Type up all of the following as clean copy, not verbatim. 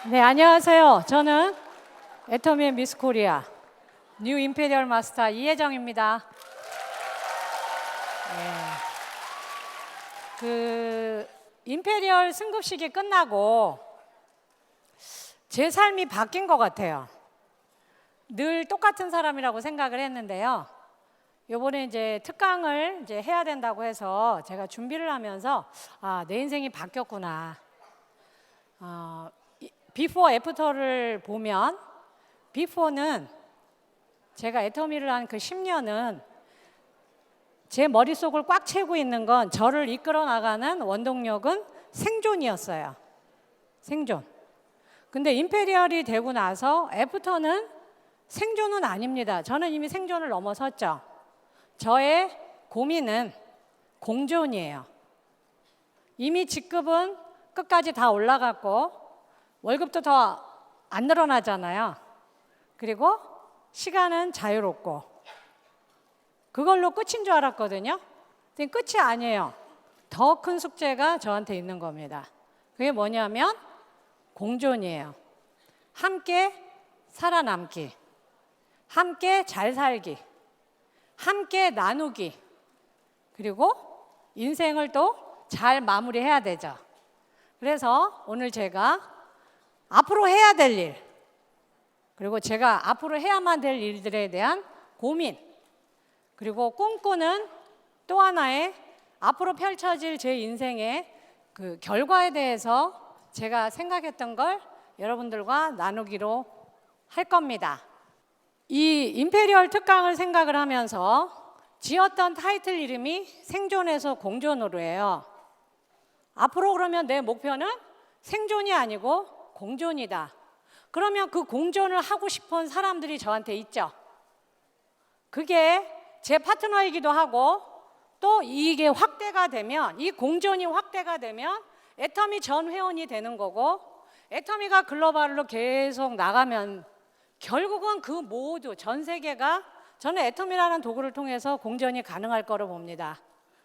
네, 안녕하세요. 저는 애터미의 미스 코리아 뉴 임페리얼 마스터 이혜정입니다. 임페리얼 승급식이 끝나고 제 삶이 바뀐 것 같아요. 늘 똑같은 사람이라고 생각을 했는데요. 요번에 이제 특강을 이제 해야 된다고 해서 제가 준비를 하면서 내 인생이 바뀌었구나. 비포 애프터를 보면 비포는 제가 애터미를 한 그 10년은 제 머릿속을 꽉 채우고 있는 건 저를 이끌어 나가는 원동력은 생존이었어요. 생존. 근데 임페리얼이 되고 나서 애프터는 생존은 아닙니다. 저는 이미 생존을 넘어섰죠. 저의 고민은 공존이에요. 이미 직급은 끝까지 다 올라갔고 월급도 더 안 늘어나잖아요. 그리고 시간은 자유롭고 그걸로 끝인 줄 알았거든요. 근데 끝이 아니에요. 더 큰 숙제가 저한테 있는 겁니다. 그게 뭐냐면 공존이에요. 함께 살아남기, 함께 잘 살기, 함께 나누기, 그리고 인생을 또 잘 마무리해야 되죠. 그래서 오늘 제가 앞으로 해야 될 일, 그리고 제가 앞으로 해야만 될 일들에 대한 고민, 그리고 꿈꾸는 또 하나의 앞으로 펼쳐질 제 인생의 그 결과에 대해서 제가 생각했던 걸 여러분들과 나누기로 할 겁니다. 이 임페리얼 특강을 생각을 하면서 지었던 타이틀 이름이 생존에서 공존으로예요. 앞으로 그러면 내 목표는 생존이 아니고 공존이다. 그러면 그 공존을 하고 싶은 사람들이 저한테 있죠. 그게 제 파트너이기도 하고 또 이게 확대가 되면, 이 공존이 확대가 되면 애터미 전 회원이 되는 거고, 애터미가 글로벌로 계속 나가면 결국은 그 모두 전 세계가, 저는 애터미라는 도구를 통해서 공존이 가능할 거로 봅니다.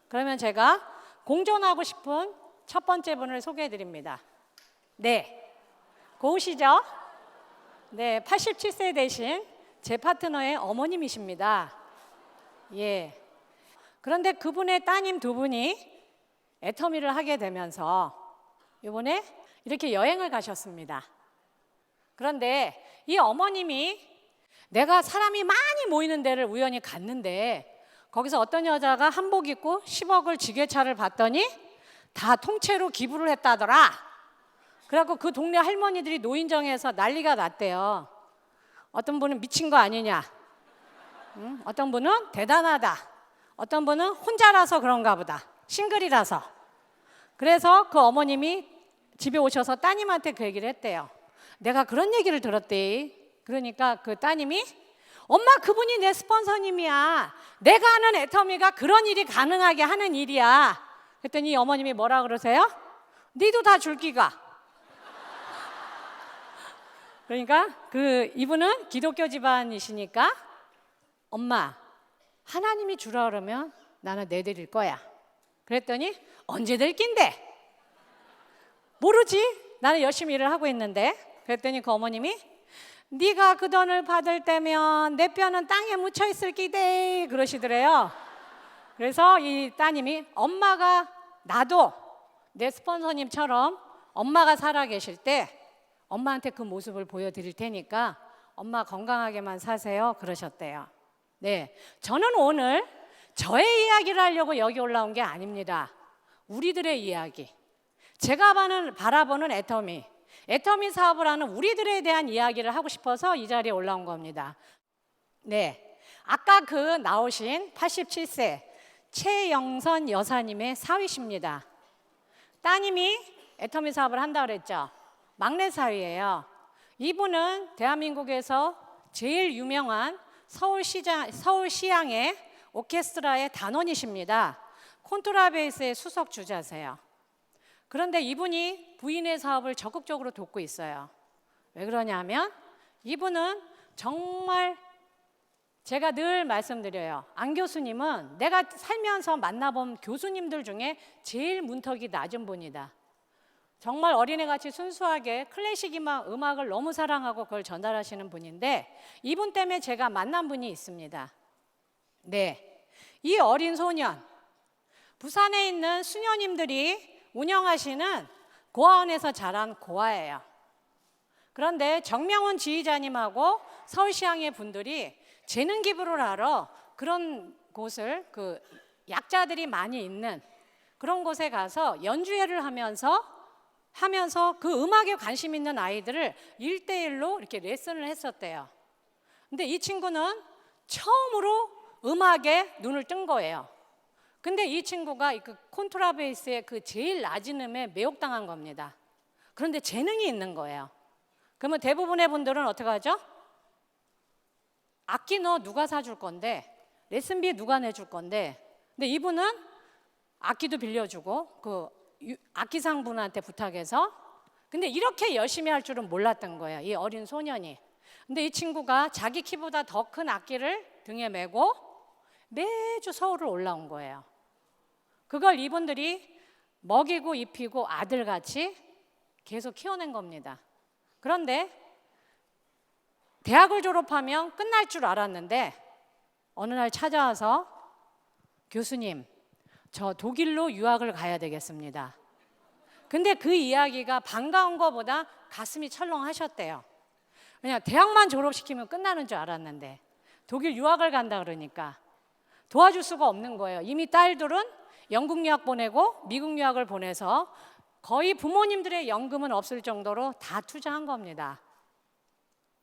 그러면 제가 공존하고 싶은 첫 번째 분을 소개해 드립니다. 네, 고우시죠? 네, 87세 되신 제 파트너의 어머님이십니다. 예. 그런데 그분의 따님 두 분이 애터미를 하게 되면서 이번에 이렇게 여행을 가셨습니다. 그런데 이 어머님이 내가 사람이 많이 모이는 데를 우연히 갔는데 거기서 어떤 여자가 한복 입고 10억을 지게차를 봤더니 다 통째로 기부를 했다더라. 그래갖고 그 동네 할머니들이 노인정에서 난리가 났대요. 어떤 분은 미친 거 아니냐, 어떤 분은 대단하다, 어떤 분은 혼자라서 그런가 보다, 싱글이라서. 그래서 그 어머님이 집에 오셔서 따님한테 그 얘기를 했대요. 내가 그런 얘기를 들었대. 그러니까 그 따님이, 엄마 그분이 내 스폰서님이야. 내가 하는 애터미가 그런 일이 가능하게 하는 일이야. 그랬더니 어머님이 뭐라 그러세요? 니도 다 줄기가. 그러니까 이분은 기독교 집안이시니까, 엄마 하나님이 주라 그러면 나는 내드릴 거야. 그랬더니 언제 될 낀데? 모르지, 나는 열심히 일을 하고 있는데. 그랬더니 그 어머님이, 네가 그 돈을 받을 때면 내 뼈는 땅에 묻혀 있을 끼대, 그러시더래요. 그래서 이 따님이, 엄마가, 나도 내 스폰서님처럼 엄마가 살아계실 때 엄마한테 그 모습을 보여드릴 테니까 엄마 건강하게만 사세요, 그러셨대요. 네, 저는 오늘 저의 이야기를 하려고 여기 올라온 게 아닙니다. 우리들의 이야기, 제가 바라보는 애터미 사업을 하는 우리들에 대한 이야기를 하고 싶어서 이 자리에 올라온 겁니다. 네, 아까 나오신 87세 최영선 여사님의 사위십니다. 따님이 애터미 사업을 한다고 그랬죠. 막내 사위예요. 이분은 대한민국에서 제일 유명한 서울시향의 오케스트라의 단원이십니다. 콘트라베이스의 수석 주자세요. 그런데 이분이 부인의 사업을 적극적으로 돕고 있어요. 왜 그러냐면 이분은 정말, 제가 늘 말씀드려요. 안 교수님은 내가 살면서 만나본 교수님들 중에 제일 문턱이 낮은 분이다. 정말 어린애같이 순수하게 클래식 음악을 너무 사랑하고 그걸 전달하시는 분인데 이분 때문에 제가 만난 분이 있습니다. 네, 이 어린 소년, 부산에 있는 수녀님들이 운영하시는 고아원에서 자란 고아예요. 그런데 정명훈 지휘자님하고 서울시향의 분들이 재능 기부를 하러 그런 곳을 그 약자들이 많이 있는 그런 곳에 가서 연주회를 하면서 그 음악에 관심 있는 아이들을 1대1로 이렇게 레슨을 했었대요. 근데 이 친구는 처음으로 음악에 눈을 뜬 거예요. 근데 이 친구가 그 콘트라베이스의 그 제일 낮은 음에 매혹당한 겁니다. 그런데 재능이 있는 거예요. 그러면 대부분의 분들은 어떻게 하죠? 악기 너 누가 사줄 건데, 레슨비 누가 내줄 건데. 근데 이분은 악기도 빌려주고 그 악기상 분한테 부탁해서, 근데 이렇게 열심히 할 줄은 몰랐던 거예요, 이 어린 소년이. 근데 이 친구가 자기 키보다 더 큰 악기를 등에 메고 매주 서울을 올라온 거예요. 그걸 이분들이 먹이고 입히고 아들같이 계속 키워낸 겁니다. 그런데 대학을 졸업하면 끝날 줄 알았는데 어느 날 찾아와서 교수님, 저 독일로 유학을 가야 되겠습니다. 근데 그 이야기가 반가운 것보다 가슴이 철렁하셨대요. 그냥 대학만 졸업시키면 끝나는 줄 알았는데 독일 유학을 간다 그러니까 도와줄 수가 없는 거예요. 이미 딸들은 영국 유학 보내고 미국 유학을 보내서 거의 부모님들의 연금은 없을 정도로 다 투자한 겁니다.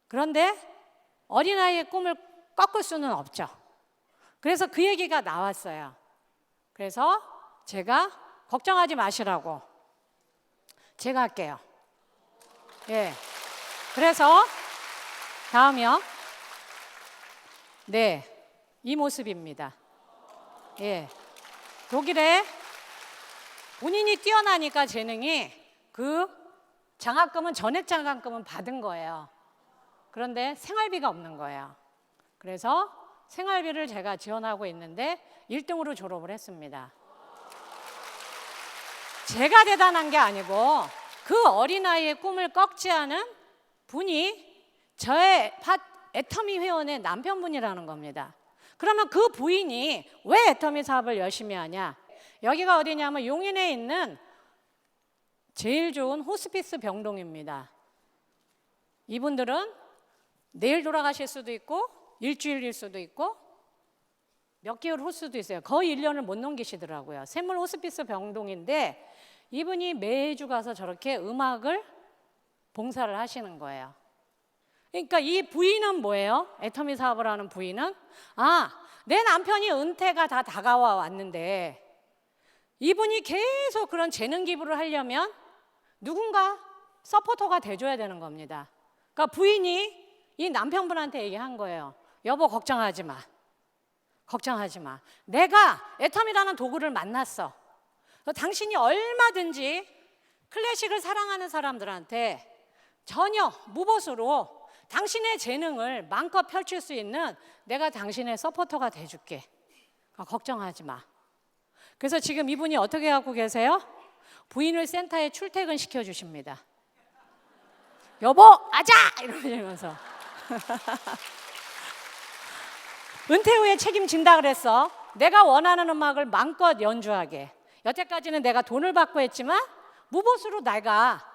그런데 어린아이의 꿈을 꺾을 수는 없죠. 그래서 그 얘기가 나왔어요. 그래서 제가 걱정하지 마시라고 제가 할게요. 예. 그래서 다음이요. 네, 이 모습입니다. 예. 독일에 본인이 뛰어나니까 재능이 그 장학금은 전액 장학금은 받은 거예요. 그런데 생활비가 없는 거예요. 그래서 생활비를 제가 지원하고 있는데 1등으로 졸업을 했습니다. 제가 대단한 게 아니고 그 어린아이의 꿈을 꺾지 않은 분이 저의 애터미 회원의 남편분이라는 겁니다. 그러면 그 부인이 왜 애터미 사업을 열심히 하냐? 여기가 어디냐면 용인에 있는 제일 좋은 호스피스 병동입니다. 이분들은 내일 돌아가실 수도 있고 일주일일 수도 있고 몇 개월 후 수도 있어요. 거의 1년을 못 넘기시더라고요. 샘물 호스피스 병동인데 이분이 매주 가서 저렇게 음악을 봉사를 하시는 거예요. 그러니까 이 부인은 뭐예요? 애터미 사업을 하는 부인은 내 남편이 은퇴가 다 다가와 왔는데 이분이 계속 그런 재능 기부를 하려면 누군가 서포터가 돼줘야 되는 겁니다. 그러니까 부인이 이 남편분한테 얘기한 거예요. 여보, 걱정하지 마. 걱정하지 마. 내가 애터미라는 도구를 만났어. 당신이 얼마든지 클래식을 사랑하는 사람들한테 전혀 무보수로 당신의 재능을 마음껏 펼칠 수 있는 내가 당신의 서포터가 돼줄게. 걱정하지 마. 그래서 지금 이분이 어떻게 하고 계세요? 부인을 센터에 출퇴근 시켜주십니다. 여보, 아자! 이러면서. 은퇴 후에 책임진다 그랬어. 내가 원하는 음악을 마음껏 연주하게. 여태까지는 내가 돈을 받고 했지만 무보수로 내가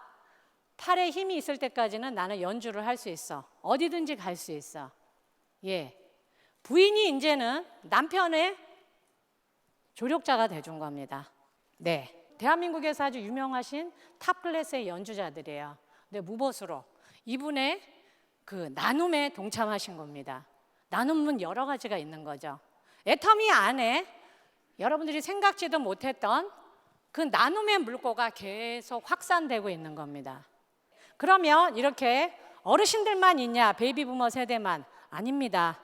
팔에 힘이 있을 때까지는 나는 연주를 할 수 있어. 어디든지 갈 수 있어. 예. 부인이 이제는 남편의 조력자가 돼준 겁니다. 네. 대한민국에서 아주 유명하신 탑 클래스의 연주자들이에요. 근데 무보수로 이분의 그 나눔에 동참하신 겁니다. 나눔은 여러 가지가 있는 거죠. 애터미 안에 여러분들이 생각지도 못했던 그 나눔의 물꼬가 계속 확산되고 있는 겁니다. 그러면 이렇게 어르신들만 있냐? 베이비부머 세대만? 아닙니다.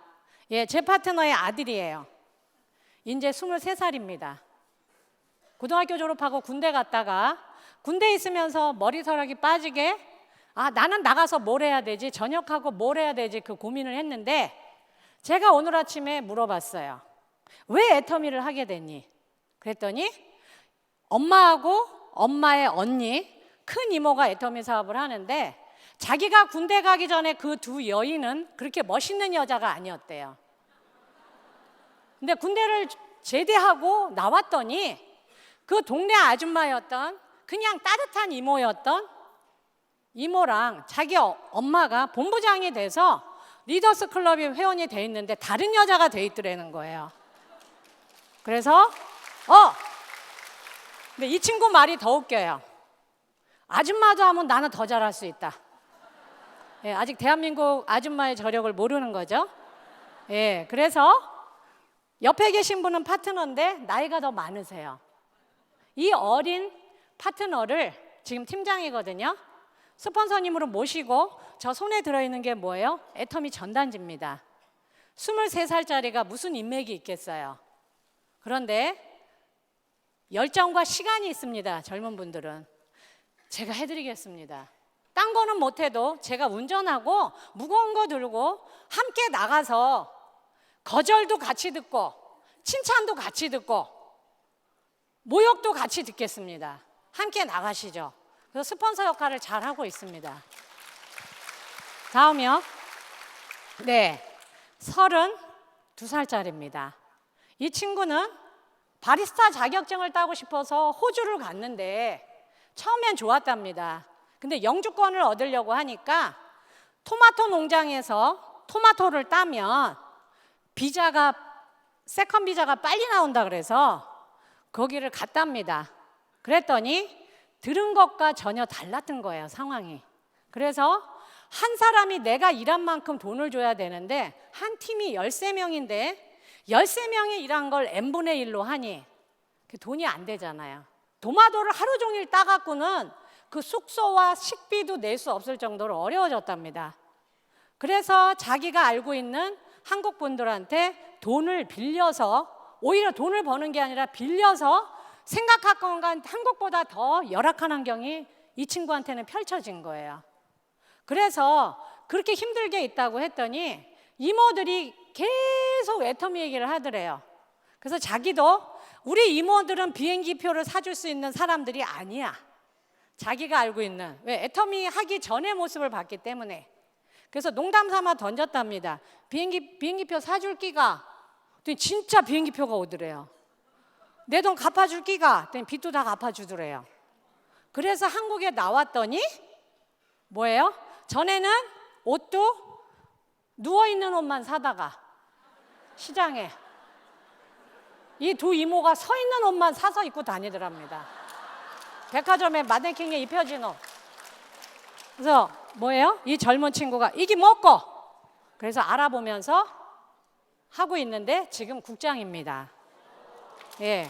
예, 제 파트너의 아들이에요. 이제 23살입니다. 고등학교 졸업하고 군대 갔다가 군대에 있으면서 머리털이 빠지게 나는 나가서 뭘 해야 되지? 전역하고 뭘 해야 되지? 그 고민을 했는데 제가 오늘 아침에 물어봤어요. 왜 애터미를 하게 됐니? 그랬더니 엄마하고 엄마의 언니 큰 이모가 애터미 사업을 하는데 자기가 군대 가기 전에 그 두 여인은 그렇게 멋있는 여자가 아니었대요. 근데 군대를 제대하고 나왔더니 그 동네 아줌마였던 그냥 따뜻한 이모였던 이모랑 자기 엄마가 본부장이 돼서 리더스 클럽에 회원이 돼 있는데 다른 여자가 돼 있더라는 거예요. 그래서 근데 이 친구 말이 더 웃겨요. 아줌마도 하면 나는 더 잘할 수 있다. 예, 아직 대한민국 아줌마의 저력을 모르는 거죠. 예, 그래서 옆에 계신 분은 파트너인데 나이가 더 많으세요. 이 어린 파트너를 지금 팀장이거든요. 스폰서님으로 모시고 저 손에 들어있는 게 뭐예요? 애터미 전단지입니다. 23살짜리가 무슨 인맥이 있겠어요. 그런데 열정과 시간이 있습니다. 젊은 분들은. 제가 해드리겠습니다. 딴 거는 못해도 제가 운전하고 무거운 거 들고 함께 나가서 거절도 같이 듣고 칭찬도 같이 듣고 모욕도 같이 듣겠습니다. 함께 나가시죠. 그래서 스폰서 역할을 잘 하고 있습니다. 다음이요. 네, 32살짜리입니다. 이 친구는 바리스타 자격증을 따고 싶어서 호주를 갔는데 처음엔 좋았답니다. 근데 영주권을 얻으려고 하니까 토마토 농장에서 토마토를 따면 비자가 세컨 비자가 빨리 나온다 그래서 거기를 갔답니다. 그랬더니 들은 것과 전혀 달랐던 거예요, 상황이. 그래서 한 사람이 내가 일한 만큼 돈을 줘야 되는데 한 팀이 13명인데 13명이 일한 걸 n분의 1로 하니 돈이 안 되잖아요. 도마도를 하루 종일 따갖고는 그 숙소와 식비도 낼 수 없을 정도로 어려워졌답니다. 그래서 자기가 알고 있는 한국 분들한테 돈을 빌려서 오히려 돈을 버는 게 아니라 빌려서 생각할 건 한국보다 더 열악한 환경이 이 친구한테는 펼쳐진 거예요. 그래서 그렇게 힘들게 있다고 했더니 이모들이 계속 애터미 얘기를 하더래요. 그래서 자기도 우리 이모들은 비행기표를 사줄 수 있는 사람들이 아니야. 자기가 알고 있는 왜 애터미 하기 전의 모습을 봤기 때문에. 그래서 농담 삼아 던졌답니다. 비행기표 사줄 끼가? 진짜 비행기표가 오더래요. 내 돈 갚아줄 끼가? 빚도 다 갚아주더래요. 그래서 한국에 나왔더니 뭐예요? 전에는 옷도 누워있는 옷만 사다가 시장에 이 두 이모가 서 있는 옷만 사서 입고 다니더랍니다. 백화점에 마네킹에 입혀진 옷. 그래서 뭐예요? 이 젊은 친구가 이게 뭐고? 그래서 알아보면서 하고 있는데 지금 국장입니다. 예.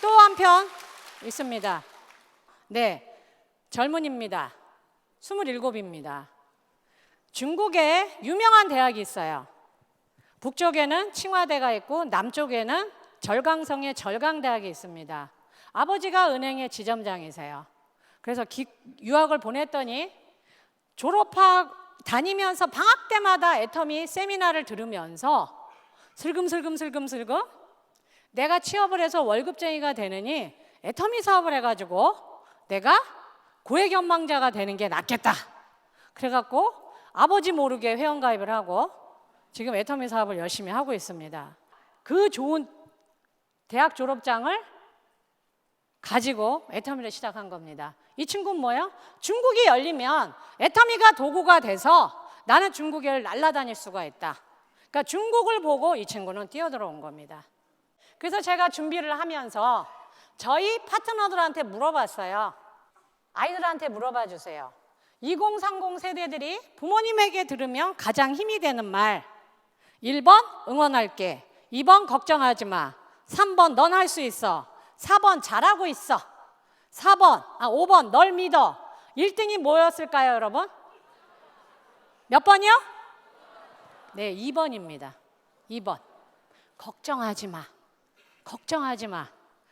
또 한편 있습니다. 네. 젊은입니다. 27입니다. 중국에 유명한 대학이 있어요. 북쪽에는 칭화대가 있고 남쪽에는 절강성의 절강대학이 있습니다. 아버지가 은행의 지점장이세요. 그래서 유학을 보냈더니 졸업학 다니면서 방학 때마다 애터미 세미나를 들으면서 슬금슬금 내가 취업을 해서 월급쟁이가 되느니 애터미 사업을 해가지고 내가 고액연망자가 되는 게 낫겠다. 그래갖고 아버지 모르게 회원가입을 하고 지금 애터미 사업을 열심히 하고 있습니다. 그 좋은 대학 졸업장을 가지고 애터미를 시작한 겁니다. 이 친구는 뭐예요? 중국이 열리면 애터미가 도구가 돼서 나는 중국을 날아다닐 수가 있다. 그러니까 중국을 보고 이 친구는 뛰어들어온 겁니다. 그래서 제가 준비를 하면서 저희 파트너들한테 물어봤어요. 아이들한테 물어봐 주세요. 2030 세대들이 부모님에게 들으면 가장 힘이 되는 말. 1번 응원할게. 2번 걱정하지 마. 3번 넌 할 수 있어. 4번 잘하고 있어. 5번 널 믿어. 1등이 뭐였을까요, 여러분? 몇 번이요? 네, 2번입니다. 2번. 걱정하지 마. 걱정하지 마.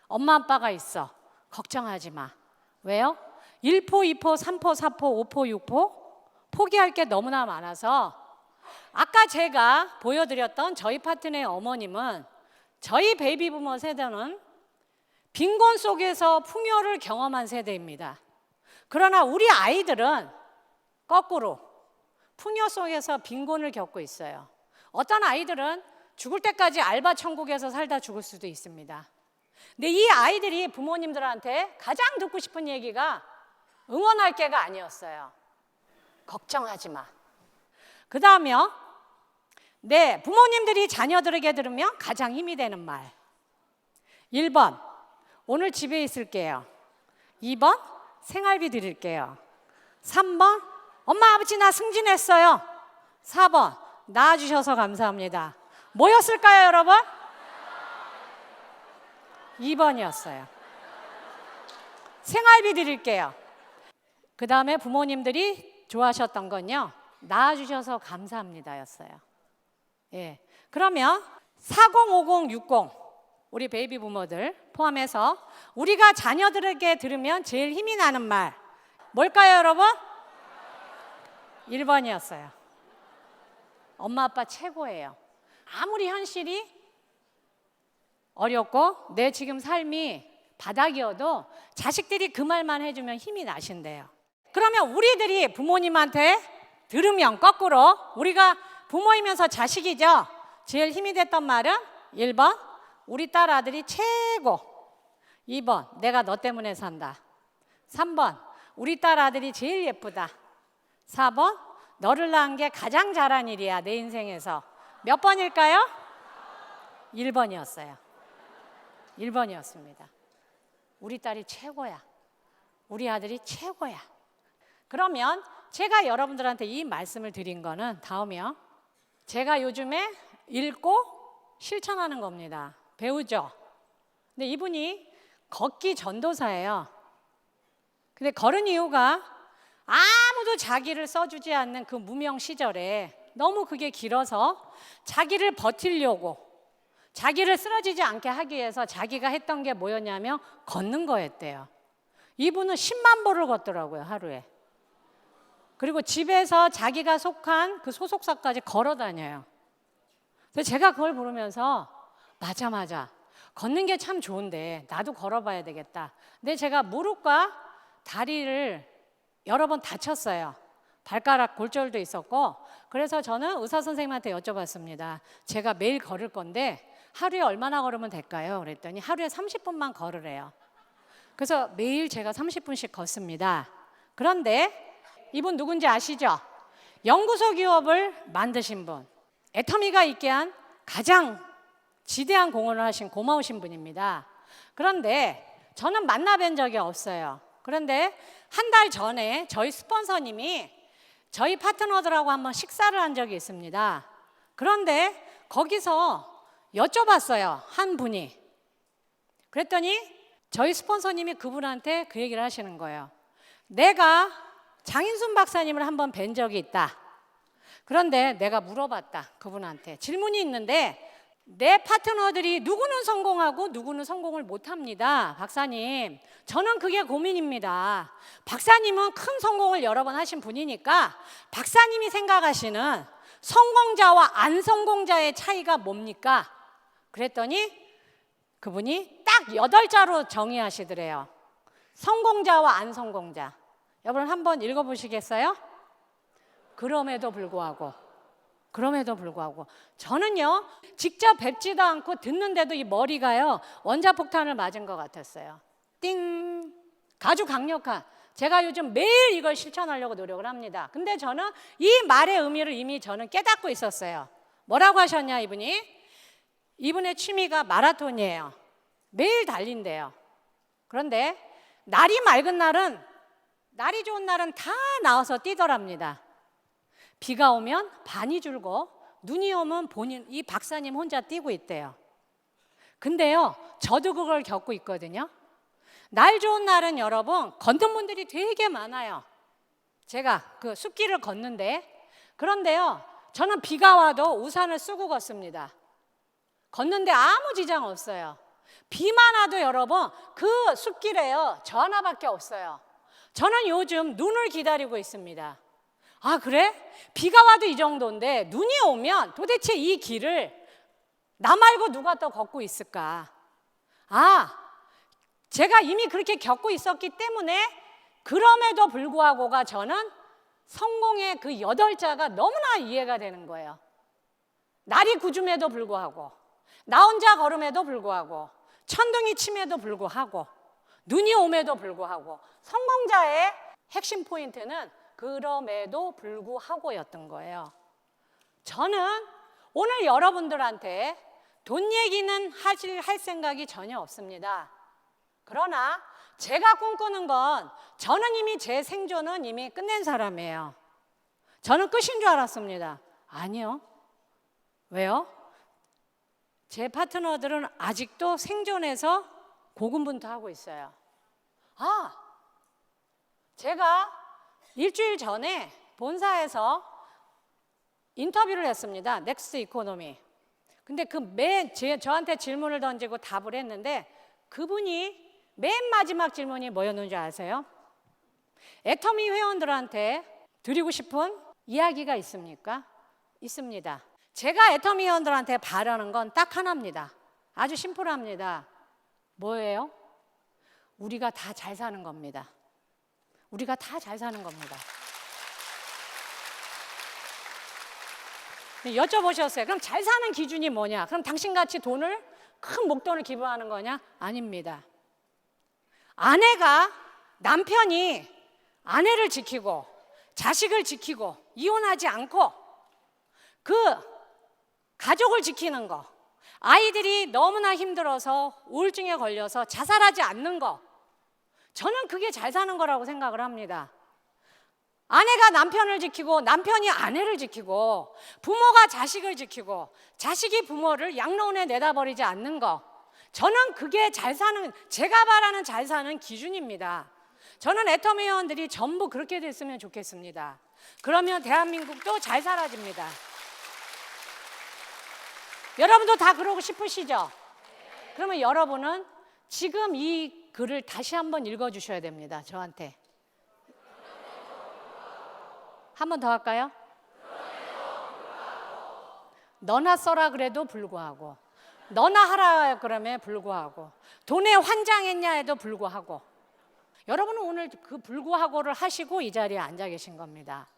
엄마 아빠가 있어. 걱정하지 마. 왜요? 1포, 2포, 3포, 4포, 5포, 6포 포기할 게 너무나 많아서 아까 제가 보여드렸던 저희 파트너의 어머님은 저희 베이비부머 세대는 빈곤 속에서 풍요를 경험한 세대입니다. 그러나 우리 아이들은 거꾸로 풍요 속에서 빈곤을 겪고 있어요. 어떤 아이들은 죽을 때까지 알바 천국에서 살다 죽을 수도 있습니다. 근데 이 아이들이 부모님들한테 가장 듣고 싶은 얘기가 응원할 게가 아니었어요. 걱정하지 마. 그 다음에요. 네, 부모님들이 자녀들에게 들으면 가장 힘이 되는 말. 1번, 오늘 집에 있을게요. 2번, 생활비 드릴게요. 3번, 엄마 아버지 나 승진했어요. 4번, 낳아주셔서 감사합니다. 뭐였을까요, 여러분? 2번이었어요. 생활비 드릴게요. 그 다음에 부모님들이 좋아하셨던 건요, 낳아주셔서 감사합니다였어요. 예. 그러면 40, 50, 60 우리 베이비 부모들 포함해서 우리가 자녀들에게 들으면 제일 힘이 나는 말 뭘까요, 여러분? 1번이었어요. 엄마 아빠 최고예요. 아무리 현실이 어렵고 내 지금 삶이 바닥이어도 자식들이 그 말만 해주면 힘이 나신대요. 그러면 우리들이 부모님한테 들으면 거꾸로 우리가 부모이면서 자식이죠. 제일 힘이 됐던 말은 1번, 우리 딸 아들이 최고. 2번, 내가 너 때문에 산다. 3번, 우리 딸 아들이 제일 예쁘다. 4번, 너를 낳은 게 가장 잘한 일이야, 내 인생에서. 몇 번일까요? 1번이었어요. 1번이었습니다. 우리 딸이 최고야. 우리 아들이 최고야. 그러면 제가 여러분들한테 이 말씀을 드린 거는 다음이요. 제가 요즘에 읽고 실천하는 겁니다. 배우죠. 근데 이분이 걷기 전도사예요. 근데 걸은 이유가 아무도 자기를 써주지 않는 그 무명 시절에 너무 그게 길어서 자기를 버티려고 자기를 쓰러지지 않게 하기 위해서 자기가 했던 게 뭐였냐면 걷는 거였대요. 이분은 10만 보를 걷더라고요, 하루에. 그리고 집에서 자기가 속한 그 소속사까지 걸어 다녀요. 그래서 제가 그걸 보면서 맞아. 걷는 게 참 좋은데 나도 걸어봐야 되겠다. 근데 제가 무릎과 다리를 여러 번 다쳤어요. 발가락 골절도 있었고 그래서 저는 의사 선생님한테 여쭤봤습니다. 제가 매일 걸을 건데 하루에 얼마나 걸으면 될까요? 그랬더니 하루에 30분만 걸으래요. 그래서 매일 제가 30분씩 걷습니다. 그런데 이분 누군지 아시죠? 연구소 기업을 만드신 분, 애터미가 있게 한 가장 지대한 공헌을 하신 고마우신 분입니다. 그런데 저는 만나뵌 적이 없어요. 그런데 한 달 전에 저희 스폰서님이 저희 파트너들하고 한번 식사를 한 적이 있습니다. 그런데 거기서 여쭤봤어요, 한 분이. 그랬더니 저희 스폰서님이 그분한테 그 얘기를 하시는 거예요. 내가 장인순 박사님을 한번 뵌 적이 있다. 그런데 내가 물어봤다, 그분한테. 질문이 있는데 내 파트너들이 누구는 성공하고 누구는 성공을 못합니다. 박사님, 저는 그게 고민입니다. 박사님은 큰 성공을 여러 번 하신 분이니까 박사님이 생각하시는 성공자와 안 성공자의 차이가 뭡니까? 그랬더니 그분이 딱 8자로 정의하시더래요. 성공자와 안 성공자. 여러분 한번 읽어보시겠어요? 그럼에도 불구하고 저는요 직접 뵙지도 않고 듣는데도 이 머리가요 원자폭탄을 맞은 것 같았어요. 띵! 아주 강력한. 제가 요즘 매일 이걸 실천하려고 노력을 합니다. 근데 저는 이 말의 의미를 이미 저는 깨닫고 있었어요. 뭐라고 하셨냐 이분이? 이분의 취미가 마라톤이에요. 매일 달린대요. 그런데 날이 맑은 날은, 날이 좋은 날은 다 나와서 뛰더랍니다. 비가 오면 반이 줄고 눈이 오면 이 박사님 혼자 뛰고 있대요. 근데요, 저도 그걸 겪고 있거든요. 날 좋은 날은 여러분 걷는 분들이 되게 많아요. 제가 그 숲길을 걷는데, 그런데요, 저는 비가 와도 우산을 쓰고 걷습니다. 걷는데 아무 지장 없어요. 비만 와도 여러분 그 숲길에요 저 하나밖에 없어요. 저는 요즘 눈을 기다리고 있습니다. 아, 그래? 비가 와도 이 정도인데 눈이 오면 도대체 이 길을 나 말고 누가 또 걷고 있을까? 아, 제가 이미 그렇게 겪고 있었기 때문에 그럼에도 불구하고가 저는 성공의 그 8자가 너무나 이해가 되는 거예요. 날이 구줌에도 불구하고, 나 혼자 걸음에도 불구하고, 천둥이 침에도 불구하고, 눈이 옴에도 불구하고, 성공자의 핵심 포인트는 그럼에도 불구하고였던 거예요. 저는 오늘 여러분들한테 돈 얘기는 할 생각이 전혀 없습니다. 그러나 제가 꿈꾸는 건 저는 이미 제 생존은 이미 끝낸 사람이에요. 저는 끝인 줄 알았습니다. 아니요. 왜요? 제 파트너들은 아직도 생존해서 고군분투하고 있어요. 제가 일주일 전에 본사에서 인터뷰를 했습니다. 넥스트 이코노미. 근데 저한테 질문을 던지고 답을 했는데 그분이 맨 마지막 질문이 뭐였는지 아세요? 애터미 회원들한테 드리고 싶은 이야기가 있습니까? 있습니다. 제가 애터미 회원들한테 바라는 건 딱 하나입니다. 아주 심플합니다. 뭐예요? 우리가 다 잘 사는 겁니다. 우리가 다 잘 사는 겁니다. 여쭤보셨어요. 그럼 잘 사는 기준이 뭐냐? 그럼 당신같이 큰 목돈을 기부하는 거냐? 아닙니다. 남편이 아내를 지키고 자식을 지키고 이혼하지 않고 그 가족을 지키는 거, 아이들이 너무나 힘들어서 우울증에 걸려서 자살하지 않는 거, 저는 그게 잘 사는 거라고 생각을 합니다. 아내가 남편을 지키고 남편이 아내를 지키고 부모가 자식을 지키고 자식이 부모를 양로원에 내다버리지 않는 거, 저는 그게 제가 바라는 잘 사는 기준입니다. 저는 애터미 회원들이 전부 그렇게 됐으면 좋겠습니다. 그러면 대한민국도 잘 살아집니다. 여러분도 다 그러고 싶으시죠? 그러면 여러분은 지금 이 글을 다시 한번 읽어주셔야 됩니다. 저한테. 한 번 더 할까요? 너나 써라 그래도 불구하고, 너나 하라 그러면 불구하고, 돈에 환장했냐 해도 불구하고. 여러분은 오늘 그 불구하고를 하시고 이 자리에 앉아 계신 겁니다.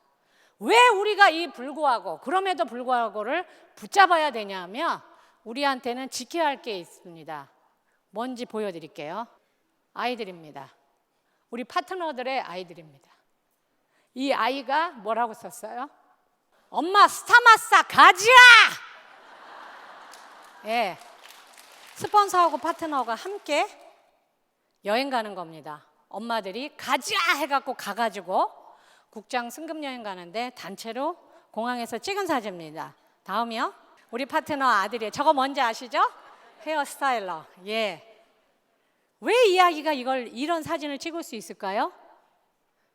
왜 우리가 이 불구하고, 그럼에도 불구하고를 붙잡아야 되냐면 우리한테는 지켜야 할 게 있습니다. 뭔지 보여드릴게요. 아이들입니다. 우리 파트너들의 아이들입니다. 이 아이가 뭐라고 썼어요? 엄마 스타마사 가지라! 예, 스폰서하고 파트너가 함께 여행 가는 겁니다. 엄마들이 가지라 해갖고 가가지고 국장 승급 여행 가는데 단체로 공항에서 찍은 사진입니다. 다음이요. 우리 파트너 아들이, 저거 뭔지 아시죠? 헤어스타일러. 예. 왜 이야기가 이런 사진을 찍을 수 있을까요?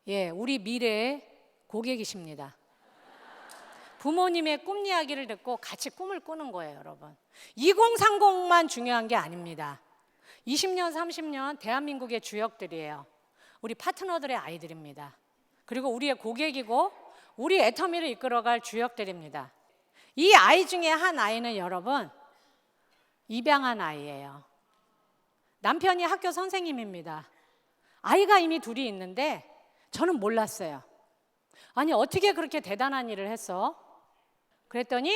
예, 우리 미래의 고객이십니다. 부모님의 꿈 이야기를 듣고 같이 꿈을 꾸는 거예요, 여러분. 2030만 중요한 게 아닙니다. 20년, 30년 대한민국의 주역들이에요. 우리 파트너들의 아이들입니다. 그리고 우리의 고객이고 우리 애터미를 이끌어갈 주역들입니다. 이 아이 중에 한 아이는 여러분 입양한 아이예요. 남편이 학교 선생님입니다. 아이가 이미 둘이 있는데 저는 몰랐어요. 아니 어떻게 그렇게 대단한 일을 했어? 그랬더니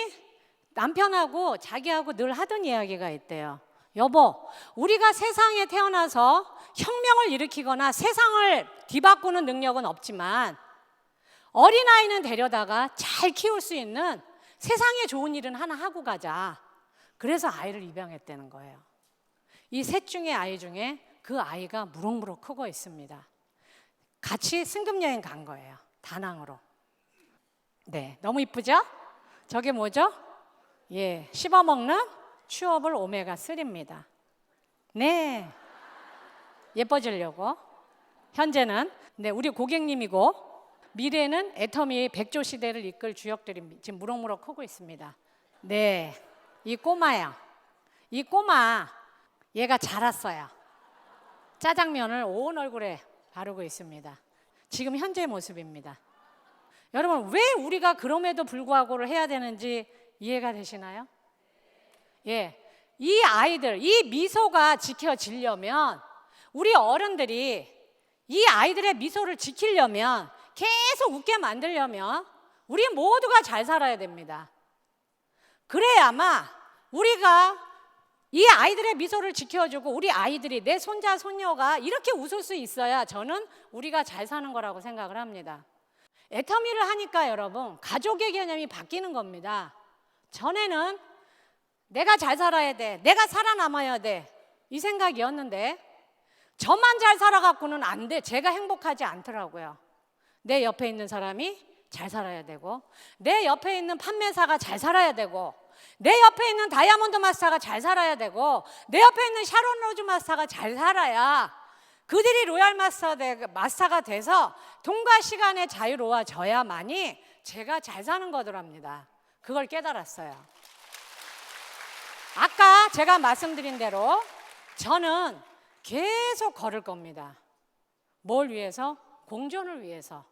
남편하고 자기하고 늘 하던 이야기가 있대요. 여보, 우리가 세상에 태어나서 혁명을 일으키거나 세상을 뒤바꾸는 능력은 없지만 어린아이는 데려다가 잘 키울 수 있는 세상에 좋은 일은 하나 하고 가자. 그래서 아이를 입양했다는 거예요. 이 셋 중에 아이 중에 그 아이가 무럭무럭 크고 있습니다. 같이 승급여행 간 거예요. 다낭으로. 네, 너무 이쁘죠? 저게 뭐죠? 예, 씹어먹는 츄어블 오메가3입니다. 네, 예뻐지려고. 현재는 우리 고객님이고 미래는 애터미의 백조 시대를 이끌 주역들이 지금 무럭무럭 크고 있습니다. 네, 이 꼬마야. 이 꼬마, 얘가 자랐어요. 짜장면을 온 얼굴에 바르고 있습니다. 지금 현재 모습입니다. 여러분, 왜 우리가 그럼에도 불구하고를 해야 되는지 이해가 되시나요? 예, 이 아이들, 이 미소가 지켜지려면 우리 어른들이 이 아이들의 미소를 지키려면, 계속 웃게 만들려면 우리 모두가 잘 살아야 됩니다. 그래야만 우리가 이 아이들의 미소를 지켜주고 우리 아이들이, 내 손자 손녀가 이렇게 웃을 수 있어야 저는 우리가 잘 사는 거라고 생각을 합니다. 애터미를 하니까 여러분, 가족의 개념이 바뀌는 겁니다. 전에는 내가 잘 살아야 돼, 내가 살아남아야 돼, 이 생각이었는데 저만 잘 살아갖고는 안 돼, 제가 행복하지 않더라고요. 내 옆에 있는 사람이 잘 살아야 되고, 내 옆에 있는 판매사가 잘 살아야 되고, 내 옆에 있는 다이아몬드 마스터가 잘 살아야 되고, 내 옆에 있는 샤론 로즈 마스터가 잘 살아야 그들이 로얄 마스터가 돼서 돈과 시간의 자유로워져야만이 제가 잘 사는 거더랍니다. 그걸 깨달았어요. 아까 제가 말씀드린 대로 저는 계속 걸을 겁니다. 뭘 위해서? 공존을 위해서.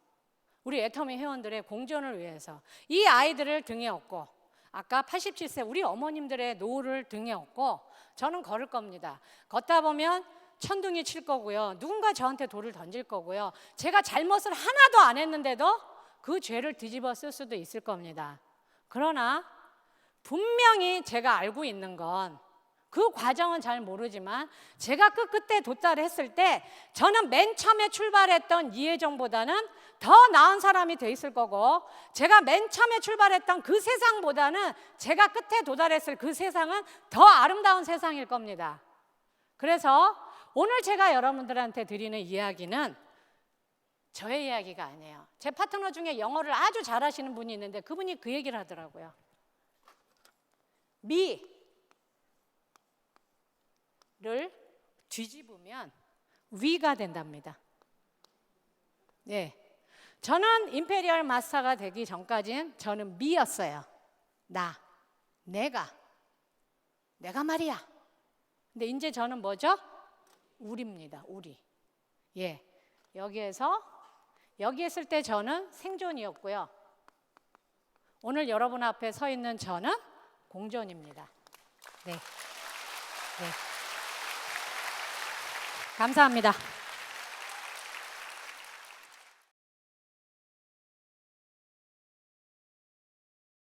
우리 애터미 회원들의 공존을 위해서. 이 아이들을 등에 업고, 아까 87세 우리 어머님들의 노후를 등에 업고 저는 걸을 겁니다. 걷다 보면 천둥이 칠 거고요, 누군가 저한테 돌을 던질 거고요, 제가 잘못을 하나도 안 했는데도 그 죄를 뒤집어 쓸 수도 있을 겁니다. 그러나 분명히 제가 알고 있는 건, 그 과정은 잘 모르지만 제가 끝에 도달했을 때 저는 맨 처음에 출발했던 이혜정보다는 더 나은 사람이 돼 있을 거고, 제가 맨 처음에 출발했던 그 세상보다는 제가 끝에 도달했을 그 세상은 더 아름다운 세상일 겁니다. 그래서 오늘 제가 여러분들한테 드리는 이야기는 저의 이야기가 아니에요. 제 파트너 중에 영어를 아주 잘하시는 분이 있는데 그분이 그 얘기를 하더라고요. 미를 뒤집으면 위가 된답니다. 네, 저는 임페리얼 마스터가 되기 전까지는 저는 미였어요. 내가 말이야. 근데 이제 저는 뭐죠? 우리입니다. 우리. 예, 여기 있을 때 저는 생존이었고요, 오늘 여러분 앞에 서 있는 저는 공존입니다. 네. 감사합니다.